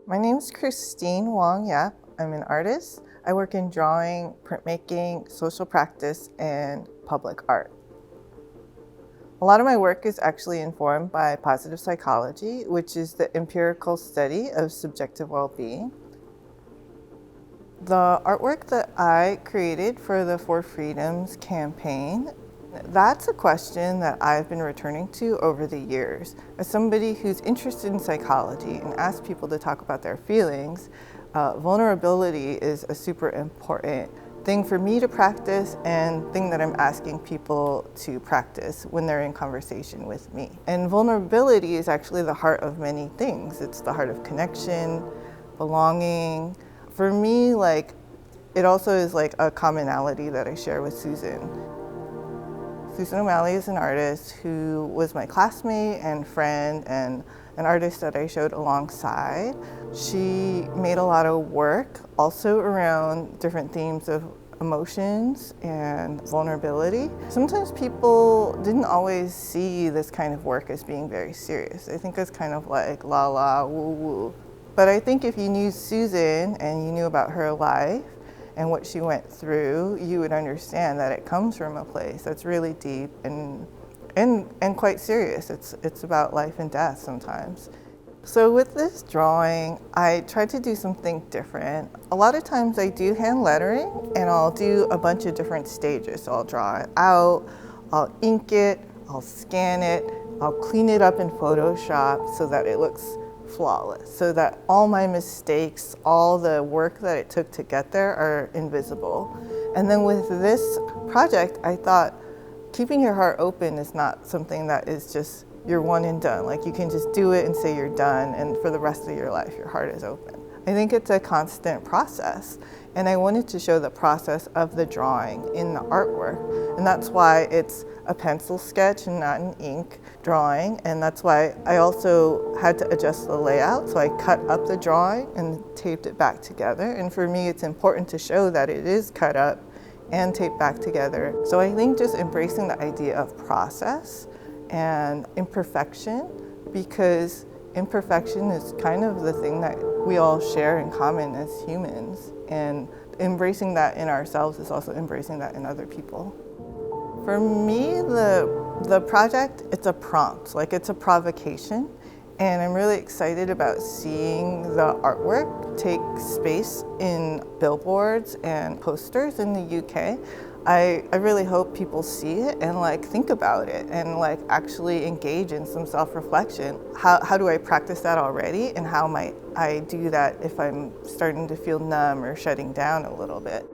My name is Christine Wong Yap. I'm an artist. I work in drawing, printmaking, social practice, and public art. A lot of my work is actually informed by positive psychology, which is the empirical study of subjective well-being. The artwork that I created for the Four Freedoms campaign, that's a question that I've been returning to over the years. As somebody who's interested in psychology and asks people to talk about their feelings, vulnerability is a super important thing for me to practice and thing that I'm asking people to practice when they're in conversation with me. And vulnerability is actually the heart of many things. It's the heart of connection, belonging. For me, it also is like a commonality that I share with Susan. Susan O'Malley is an artist who was my classmate and friend and an artist that I showed alongside. She made a lot of work also around different themes of emotions and vulnerability. Sometimes people didn't always see this kind of work as being very serious. They think it's kind of like la la woo woo. But I think if you knew Susan and you knew about her life and what she went through, you would understand that it comes from a place that's really deep and quite serious. It's about life and death sometimes. So with this drawing, I tried to do something different. A lot of times I do hand lettering and I'll do a bunch of different stages. So I'll draw it out, I'll ink it, I'll scan it, I'll clean it up in Photoshop so that it looks flawless, so that all my mistakes, all the work that it took to get there are invisible. And then with this project, I thought keeping your heart open is not something that is just you're one and done. Like you can just do it and say you're done, and for the rest of your life, your heart is open. I think it's a constant process, and I wanted to show the process of the drawing in the artwork, and that's why it's a pencil sketch and not an ink drawing, and that's why I also had to adjust the layout, so I cut up the drawing and taped it back together, and for me it's important to show that it is cut up and taped back together. So I think just embracing the idea of process and imperfection, because imperfection is kind of the thing that we all share in common as humans, and embracing that in ourselves is also embracing that in other people. For me, the project, it's a prompt, it's a provocation, and I'm really excited about seeing the artwork take space in billboards and posters in the UK. I really hope people see it and think about it and actually engage in some self-reflection. How do I practice that already, and how might I do that if I'm starting to feel numb or shutting down a little bit?